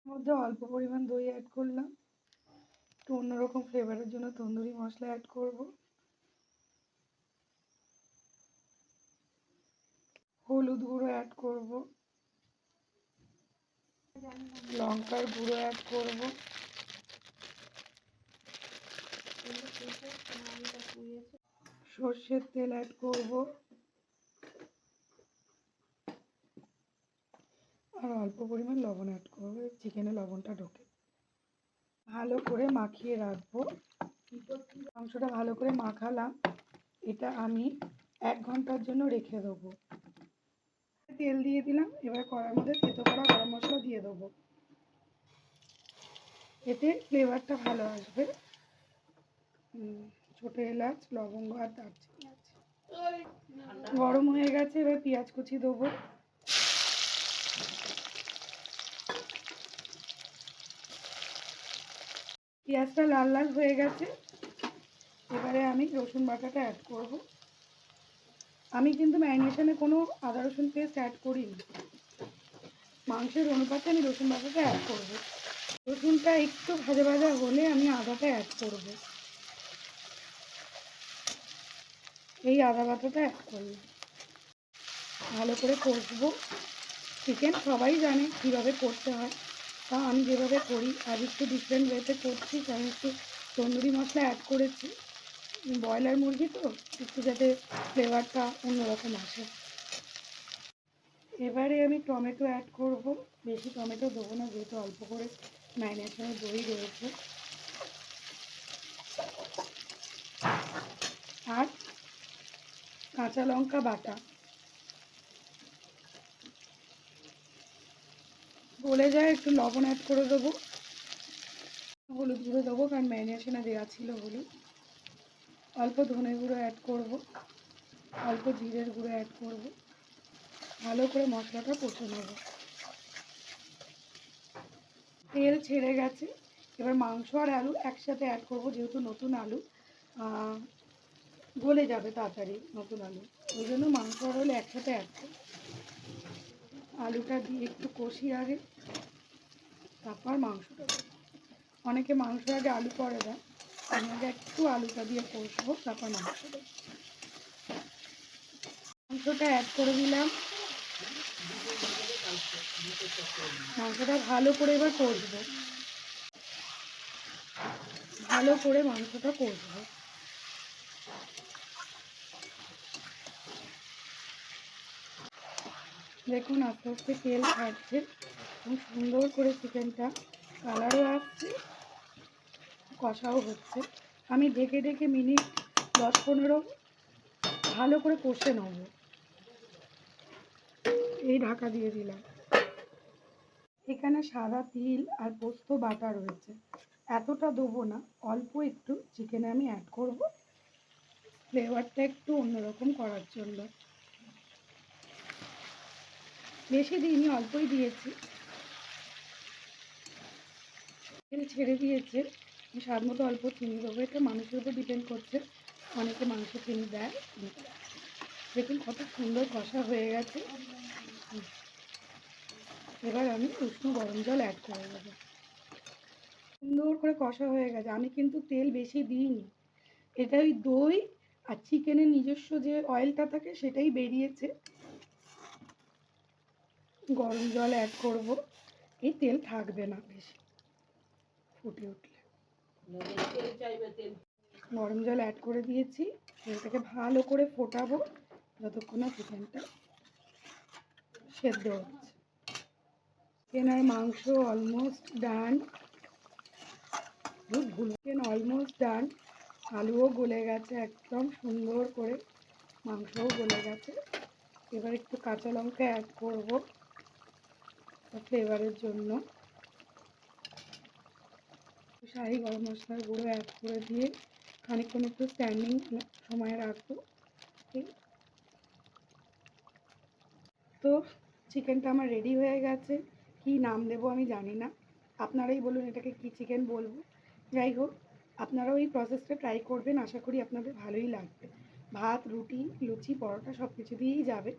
মধ্যে অল্প পরিমাণ দই অ্যাড করলাম, একটু অন্যরকম ফ্লেভারের জন্য তন্দুরি মশলা অ্যাড করব, হলুদ গুঁড়ো অ্যাড করব, লঙ্কার গুঁড়ো অ্যাড করব, সর্ষের তেল অ্যাড করব, আর অল্প পরিমাণ লবণ অ্যাড করব, চিকেনে লবণটা ঢোকে। ভালো করে মাখিয়ে রাখবো। মাংসটা ভালো করে মাখালাম, এটা আমি 1 ঘন্টার জন্য রেখে দেবো। তেল দিয়ে দিলাম, এবার কড়ার মধ্যে থেতো করা গরম মশলা দিয়ে দেবো, এতে ফ্লেভারটা ভালো আসবে। ছোটো এলাচ, লবঙ্গ আর দারচিনি আছে। গরম হয়ে গেছে, এবার পেঁয়াজ কুচি দেবো। পেঁয়াজটা লাল লাল হয়ে গেছে, এবারে আমি রসুন বাটাটা অ্যাড করব। আমি কিন্তু ম্যারিনেশনে কোনো আদা রসুন পেস্ট অ্যাড করিনি, মাংসের অনুপাতে আমি রসুন বাটাটা অ্যাড করব। রসুনটা একটু ভাজা ভাজা হলে আমি আদাটা অ্যাড করব, এই আদা বাটাটা অ্যাড করব। ভালো করে কষবো। চিকেন সবাই জানে কীভাবে করতে হয়, তা আমি যেভাবে করি আর একটু ডিফারেন্ট ওয়েতে করছি, কারণ একটু তন্দুরি মশলা অ্যাড করেছি, ব্রয়লার মুরগি তো একটু যাতে ফ্লেভারটা অন্যরকম আসে। এবারে আমি টমেটো অ্যাড করব, বেশি টমেটো দেবো না যেহেতু অল্প করে ম্যারিনেশনের দই রয়েছে। আর কাঁচা লঙ্কা বাটা, গলে যায় একটু লবণ অ্যাড করে দেবো, হলুদ গুঁড়ো দেবো কারণ ম্যারিনেশনে দেওয়া ছিল হলুদ, অল্প ধনে গুঁড়ো অ্যাড করব, অল্প জিরের গুঁড়ো অ্যাড করব। ভালো করে মশলাটা কষে নেব। তেল ছেড়ে গেছে, এবার মাংস আর আলু একসাথে অ্যাড করব, যেহেতু নতুন আলু গলে যাবে তাড়াতাড়ি নতুন আলু, ওই জন্য মাংস আর আলু একসাথে অ্যাড করব। আলুটা দিয়ে একটু কষি আগে, তারপর মাংসটা দেবো। অনেকে মাংস আগে আলু করে দেয়, আমি আগে একটু আলুটা দিয়ে কষবো, তারপর মাংস দেবো। মাংসটা অ্যাড করে দিলাম, মাংসটা ভালো করে এবার কষবো, ভালো করে মাংসটা কষবো। দেখুন আস্তে আস্তে তেল ছাড়ছে এবং সুন্দর করে চিকেনটা কালারও আসছে, কষাও হচ্ছে। আমি ঢেকে ঢেকে মিনিট 10-15 ভালো করে কষে নেব, এই ঢাকা দিয়ে দিলাম। এখানে সাদা তিল আর পোস্ত বাটা রয়েছে, এতটা দেবো না, অল্প একটু চিকেনে আমি অ্যাড করব, ফ্লেভারটা একটু অন্যরকম করার জন্য। বেশি দিইনি, অল্পই দিয়েছি। তেল ছেড়ে দিয়েছে, স্বাদ মতো অল্প চিনি দেবো, এটা মানুষের উপর ডিপেন্ড করছে, অনেকে মাংসে চিনি দেয়। দেখুন কত সুন্দর কষা হয়ে গেছে। এবার আমি উষ্ণ গরম জল অ্যাড করে দেবো। সুন্দর করে কষা হয়ে গেছে, আমি কিন্তু তেল বেশি দিইনি, এটা ওই দই আর চিকেনের নিজস্ব যে অয়েলটা থাকে সেটাই বেরিয়েছে। গরম জল অ্যাড করব, এই তেল থাকবে না বেশি ফুটে উঠলে। গরম জল অ্যাড করে দিয়েছি, এটাকে ভালো করে ফোটাবো যতক্ষণ না চিকেনটা সেদ্ধ হচ্ছে। চিকেন আর মাংস almost done, chicken almost done, আলুও গলে গেছে একদম সুন্দর করে, মাংসও গলে গেছে। এবার একটু কাঁচা লঙ্কা অ্যাড করব ফ্লেভারের জন্য, শাহি গরম মশলার গুঁড়ো অ্যাড করে দিয়ে খানিকক্ষণ একটু স্ট্যান্ডিং সময় রাখবো। তো চিকেনটা আমার রেডি হয়ে গেছে, কি নাম দেবো আমি জানি না, আপনারাই বলুন এটাকে কি চিকেন বলবো। যাই হোক, আপনারাও এই প্রসেসটা ট্রাই করবেন, আশা করি আপনাদের ভালোই লাগবে। ভাত, রুটি, লুচি, পরোটা সব কিছু দিয়েই যাবে।